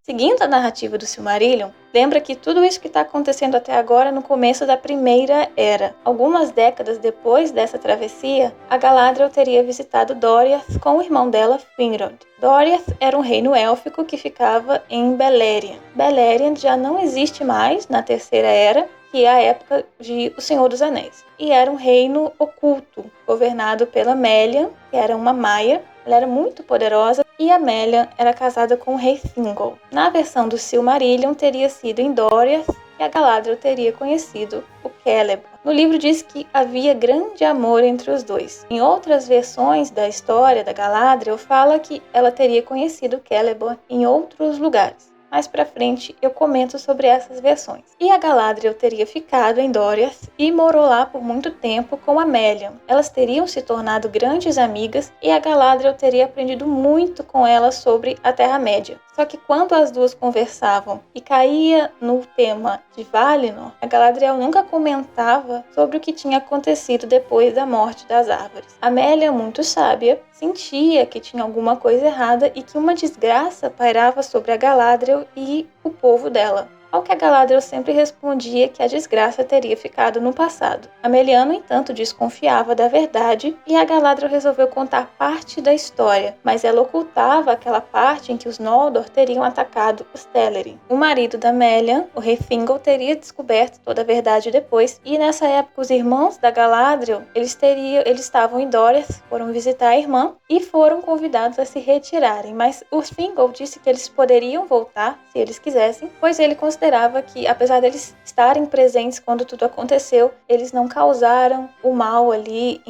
Seguindo a narrativa do Silmarillion, lembra que tudo isso que está acontecendo até agora é no começo da Primeira Era. Algumas décadas depois dessa travessia, a Galadriel teria visitado Doriath com o irmão dela, Finrod. Doriath era um reino élfico que ficava em Beleriand. Beleriand já não existe mais na Terceira Era, que é a época de O Senhor dos Anéis. E era um reino oculto, governado pela Melian, que era uma maia. Ela era muito poderosa e a Melian era casada com o rei Thingol. Na versão do Silmarillion teria sido em Doriath que a Galadriel teria conhecido o Celeborn. No livro diz que havia grande amor entre os dois. Em outras versões da história da Galadriel fala que ela teria conhecido Celeborn em outros lugares. Mais pra frente eu comento sobre essas versões. E a Galadriel teria ficado em Doriath e morou lá por muito tempo com a Melian. Elas teriam se tornado grandes amigas e a Galadriel teria aprendido muito com ela sobre a Terra-média. Só que quando as duas conversavam e caía no tema de Valinor, a Galadriel nunca comentava sobre o que tinha acontecido depois da morte das árvores. A Melian, muito sábia, sentia que tinha alguma coisa errada e que uma desgraça pairava sobre a Galadriel e o povo dela. Ao que a Galadriel sempre respondia que a desgraça teria ficado no passado. A Melian, no entanto, desconfiava da verdade e a Galadriel resolveu contar parte da história, mas ela ocultava aquela parte em que os Noldor teriam atacado os Telerin. O marido da Melian, o rei Thingol, teria descoberto toda a verdade depois e nessa época os irmãos da Galadriel, eles estavam em Doriath, foram visitar a irmã e foram convidados a se retirarem, mas o Thingol disse que eles poderiam voltar se eles quisessem, pois ele considerava que, apesar deles estarem presentes quando tudo aconteceu, eles não causaram o mal ali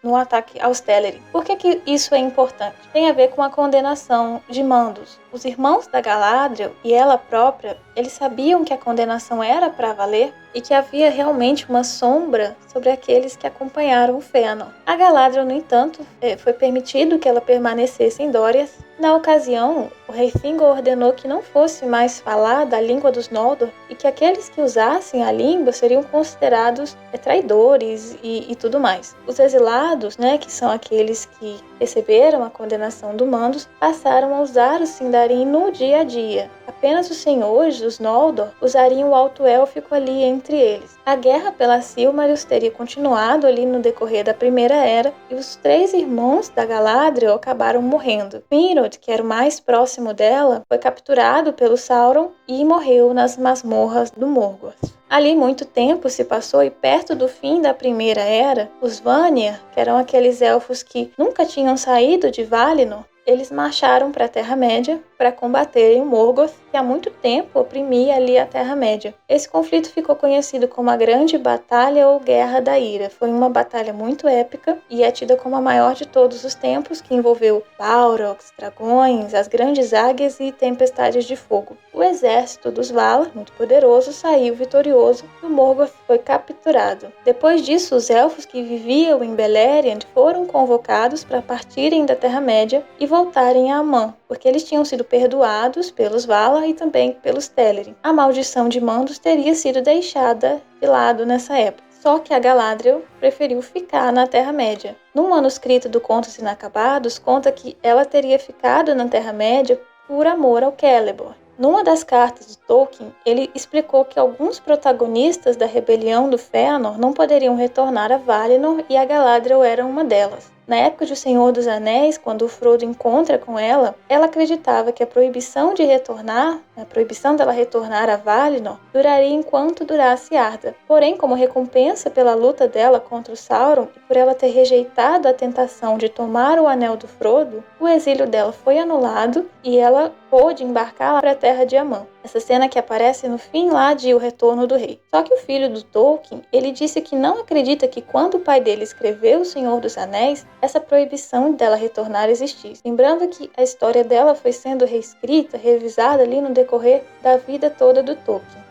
no ataque aos Telerin. Por que isso é importante? Tem a ver com a condenação de Mandos. Os irmãos da Galadriel e ela própria, eles sabiam que a condenação era para valer e que havia realmente uma sombra sobre aqueles que acompanharam o Fëanor. A Galadriel, no entanto, foi permitido que ela permanecesse em Doriath. Na ocasião, o rei Thingol ordenou que não fosse mais falada a língua dos Noldor e que aqueles que usassem a língua seriam considerados traidores e tudo mais. Os exilados, que são aqueles que receberam a condenação do Mandos, passaram a usar o Sindarin no dia a dia. Apenas os senhores dos Noldor usariam o alto élfico ali entre eles. A guerra pela Silmarils teria continuado ali no decorrer da Primeira Era e os 3 irmãos da Galadriel acabaram morrendo. Finrod, que era o mais próximo dela, foi capturado pelo Sauron e morreu nas masmorras do Morgoth. Ali muito tempo se passou e perto do fim da Primeira Era, os Vanir, que eram aqueles elfos que nunca tinham saído de Valinor, eles marcharam para a Terra-média para combaterem o Morgoth, que há muito tempo oprimia ali a Terra-média. Esse conflito ficou conhecido como a Grande Batalha ou Guerra da Ira. Foi uma batalha muito épica e é tida como a maior de todos os tempos, que envolveu Balrogs, dragões, as grandes águias e tempestades de fogo. O exército dos Valar, muito poderoso, saiu vitorioso e o Morgoth foi capturado. Depois disso, os elfos que viviam em Beleriand foram convocados para partirem da Terra-média e voltarem a Aman, porque eles tinham sido perdoados pelos Valar e também pelos Telerin. A maldição de Mandos teria sido deixada de lado nessa época. Só que a Galadriel preferiu ficar na Terra-média. No manuscrito do Contos Inacabados, conta que ela teria ficado na Terra-média por amor ao Celeborn. Numa das cartas de Tolkien, ele explicou que alguns protagonistas da rebelião do Fëanor não poderiam retornar a Valinor e a Galadriel era uma delas. Na época de O Senhor dos Anéis, quando o Frodo encontra com ela acreditava que a proibição dela retornar a Valinor, duraria enquanto durasse Arda. Porém, como recompensa pela luta dela contra o Sauron e por ela ter rejeitado a tentação de tomar o anel do Frodo, o exílio dela foi anulado e ela pôde embarcar para a Terra de Aman. Essa cena que aparece no fim lá de O Retorno do Rei. Só que o filho do Tolkien, ele disse que não acredita que quando o pai dele escreveu O Senhor dos Anéis, essa proibição dela retornar existisse. Lembrando que a história dela foi sendo reescrita, revisada ali no decorrer da vida toda do Tolkien.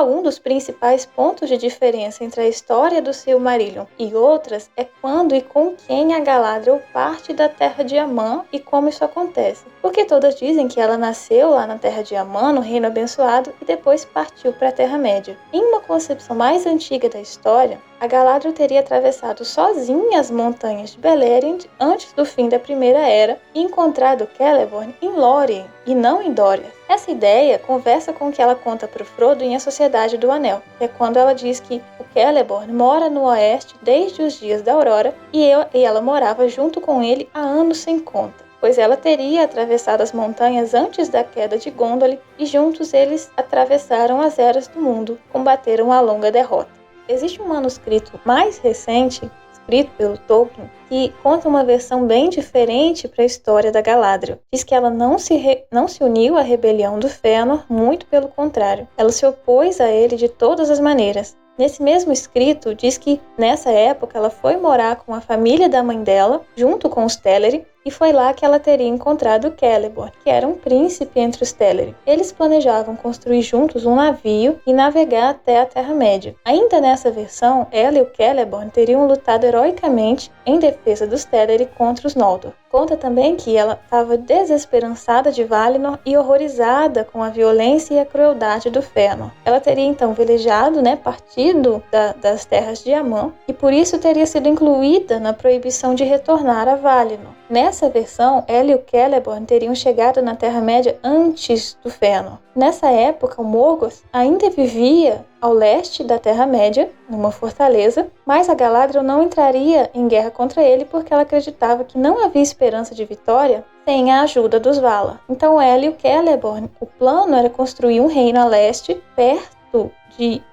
Um dos principais pontos de diferença entre a história do Silmarillion e outras é quando e com quem a Galadriel parte da Terra de Aman e como isso acontece. Porque todas dizem que ela nasceu lá na Terra de Aman, no Reino Abençoado, e depois partiu para a Terra-média. Em uma concepção mais antiga da história, a Galadriel teria atravessado sozinha as montanhas de Beleriand antes do fim da Primeira Era e encontrado Celeborn em Lórien e não em Doriath. Essa ideia conversa com o que ela conta para o Frodo em A Sociedade do Anel, que é quando ela diz que o Celeborn mora no Oeste desde os dias da Aurora e ela morava junto com ele há anos sem conta, pois ela teria atravessado as montanhas antes da queda de Gondolin e juntos eles atravessaram as eras do mundo, combateram a longa derrota. Existe um manuscrito mais recente, escrito pelo Tolkien, que conta uma versão bem diferente para a história da Galadriel. Diz que ela não se uniu à rebelião do Fëanor, muito pelo contrário. Ela se opôs a ele de todas as maneiras. Nesse mesmo escrito, diz que nessa época ela foi morar com a família da mãe dela, junto com os Teleri, e foi lá que ela teria encontrado Celeborn, que era um príncipe entre os Teleri. Eles planejavam construir juntos um navio e navegar até a Terra-média. Ainda nessa versão, ela e o Celeborn teriam lutado heroicamente em defesa dos Teleri contra os Noldor. Conta também que ela estava desesperançada de Valinor e horrorizada com a violência e a crueldade do Fëanor. Ela teria então velejado, partido das terras de Aman, e por isso teria sido incluída na proibição de retornar a Valinor. Nessa versão, ela e o Celeborn teriam chegado na Terra-média antes do Fëanor. Nessa época, o Morgoth ainda vivia ao leste da Terra-média, numa fortaleza, mas a Galadriel não entraria em guerra contra ele porque ela acreditava que não havia esperança de vitória sem a ajuda dos Valar. Então ela e o Celeborn, o plano era construir um reino a leste, perto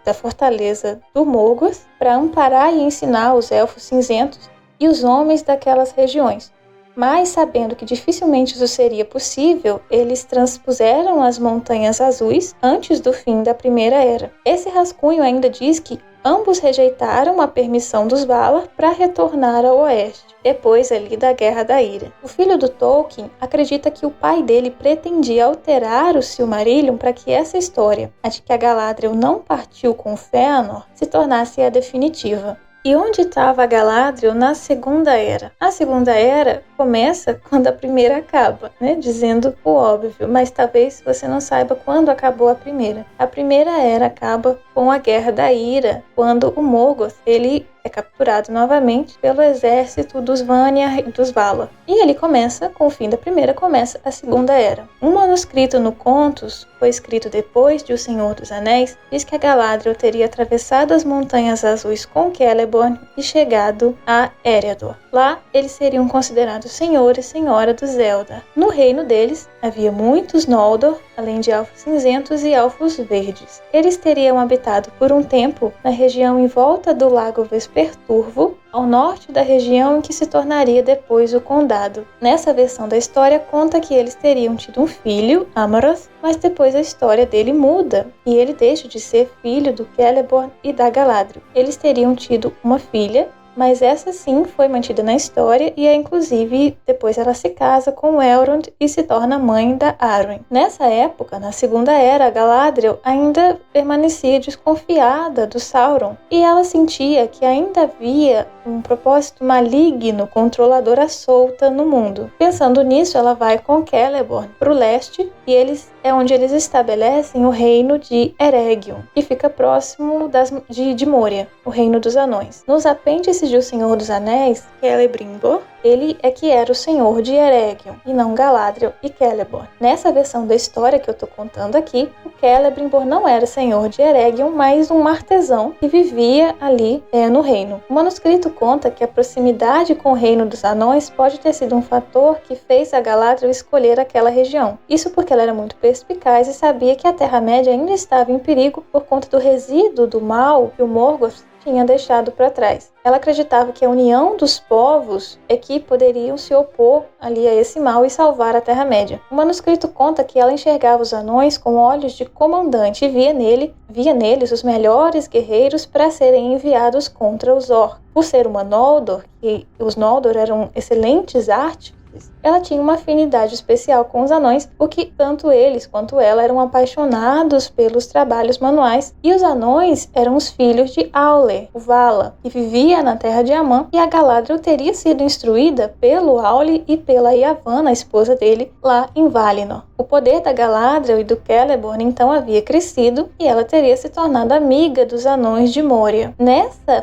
da fortaleza do Morgoth, para amparar e ensinar os Elfos Cinzentos e os homens daquelas regiões. Mas, sabendo que dificilmente isso seria possível, eles transpuseram as Montanhas Azuis antes do fim da Primeira Era. Esse rascunho ainda diz que ambos rejeitaram a permissão dos Valar para retornar ao Oeste, depois ali da Guerra da Ira. O filho do Tolkien acredita que o pai dele pretendia alterar o Silmarillion para que essa história, a de que a Galadriel não partiu com Fëanor, se tornasse a definitiva. E onde estava a Galadriel na Segunda Era? A Segunda Era começa quando a Primeira acaba, dizendo o óbvio, mas talvez você não saiba quando acabou a Primeira. A Primeira Era acaba com a Guerra da Ira, quando o Morgoth ele é capturado novamente pelo exército dos Vanyar e dos Valar. E ele começa, com o fim da Primeira, começa a Segunda Era. Um manuscrito no Contos, foi escrito depois de O Senhor dos Anéis, diz que a Galadriel teria atravessado as Montanhas Azuis com Celeborn e chegado a Eriador. Lá, eles seriam considerados senhor e senhora dos Eldar. No reino deles, havia muitos Noldor, além de Elfos Cinzentos e Elfos Verdes. Eles teriam habitado por um tempo na região em volta do Lago Vesperturvo, ao norte da região em que se tornaria depois o Condado. Nessa versão da história conta que eles teriam tido um filho, Amarath, mas depois a história dele muda e ele deixa de ser filho do Celeborn e da Galadriel. Eles teriam tido uma filha, mas essa sim foi mantida na história e inclusive depois ela se casa com Elrond e se torna mãe da Arwen. Nessa época, na Segunda Era, a Galadriel ainda permanecia desconfiada do Sauron e ela sentia que ainda havia um propósito maligno, controlador à solta no mundo. Pensando nisso, ela vai com Celeborn para o leste e é onde eles estabelecem o reino de Eregion, que fica próximo de Moria, o reino dos anões. Nos apêndices de O Senhor dos Anéis, Celebrimbor, ele é que era o senhor de Eregion, e não Galadriel e Celeborn. Nessa versão da história que eu estou contando aqui, o Celebrimbor não era senhor de Eregion, mas um artesão que vivia ali no reino. O manuscrito conta que a proximidade com o reino dos anões pode ter sido um fator que fez a Galadriel escolher aquela região. Isso porque ela era muito perspicaz e sabia que a Terra-média ainda estava em perigo por conta do resíduo do mal que o Morgoth tinha deixado para trás. Ela acreditava que a união dos povos é que poderiam se opor ali a esse mal e salvar a Terra-média. O manuscrito conta que ela enxergava os anões com olhos de comandante e via neles os melhores guerreiros para serem enviados contra os orcs. Por ser uma Noldor, e os Noldor eram excelentes artes, ela tinha uma afinidade especial com os anões, porque tanto eles quanto ela eram apaixonados pelos trabalhos manuais, e os anões eram os filhos de Aule, o Vala, que vivia na terra de Aman, e a Galadriel teria sido instruída pelo Aule e pela Yavanna, a esposa dele, lá em Valinor. O poder da Galadriel e do Celeborn então havia crescido e ela teria se tornado amiga dos anões de Moria.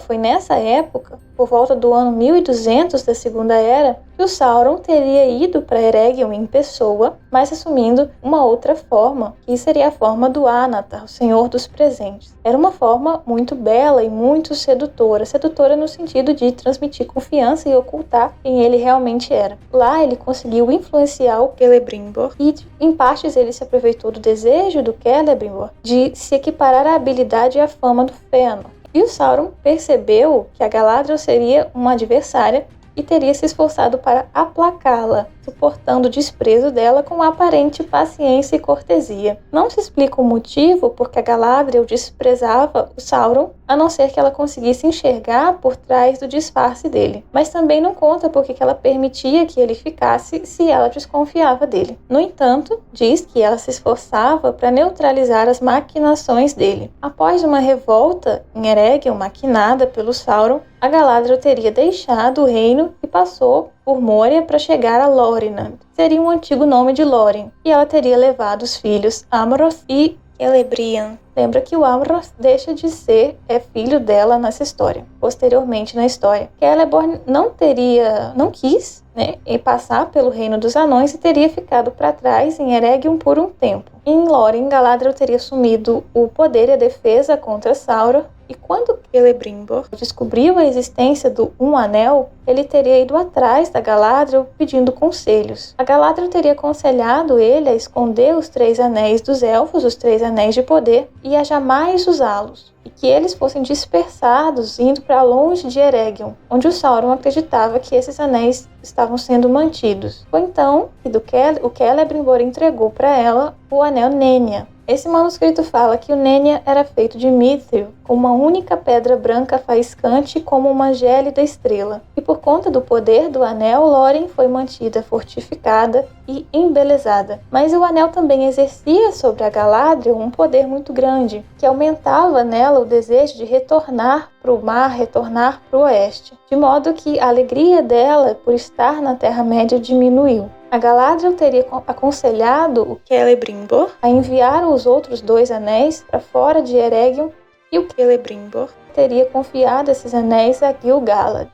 Foi nessa época, por volta do ano 1200 da Segunda Era, que o Sauron teria ido para Eregion em pessoa, mas assumindo uma outra forma, que seria a forma do Anatar, o Senhor dos Presentes. Era uma forma muito bela e muito sedutora no sentido de transmitir confiança e ocultar quem ele realmente era. Lá ele conseguiu influenciar o Celebrimbor e em partes ele se aproveitou do desejo do Celebrimbor de se equiparar à habilidade e à fama do Fëanor. E o Sauron percebeu que a Galadriel seria uma adversária e teria se esforçado para aplacá-la, suportando o desprezo dela com aparente paciência e cortesia. Não se explica o motivo porque a Galadriel desprezava o Sauron, a não ser que ela conseguisse enxergar por trás do disfarce dele. Mas também não conta porque ela permitia que ele ficasse se ela desconfiava dele. No entanto, diz que ela se esforçava para neutralizar as maquinações dele. Após uma revolta em Eregion maquinada pelo Sauron, a Galadriel teria deixado o reino e passou por Moria para chegar a Lórien, seria um antigo nome de Lórien, e ela teria levado os filhos Amroth e Celebrian. Lembra que o Amroth deixa de ser filho dela nessa história. Posteriormente na história, Celeborn não quis passar pelo reino dos anões e teria ficado para trás em Eregion por um tempo. Em Lórien, Galadriel teria assumido o poder e a defesa contra Sauron, e quando Celebrimbor descobriu a existência do Um Anel, ele teria ido atrás da Galadriel pedindo conselhos. A Galadriel teria aconselhado ele a esconder os 3 anéis dos elfos, os 3 anéis de poder, e a jamais usá-los, e que eles fossem dispersados indo para longe de Eregion, onde o Sauron acreditava que esses anéis estavam sendo mantidos. Foi então que o Celebrimbor entregou para ela o anel Nenya. Esse manuscrito fala que o Nenya era feito de mithril, com uma única pedra branca faiscante como uma gélida estrela. E por conta do poder do anel, Lórien foi mantida fortificada e embelezada. Mas o anel também exercia sobre a Galadriel um poder muito grande, que aumentava nela o desejo de retornar para o mar, retornar para o oeste. De modo que a alegria dela por estar na Terra-média diminuiu. A Galadriel teria aconselhado o Celebrimbor a enviar os outros 2 anéis para fora de Eregion, e o Celebrimbor teria confiado esses anéis a Gil-galad.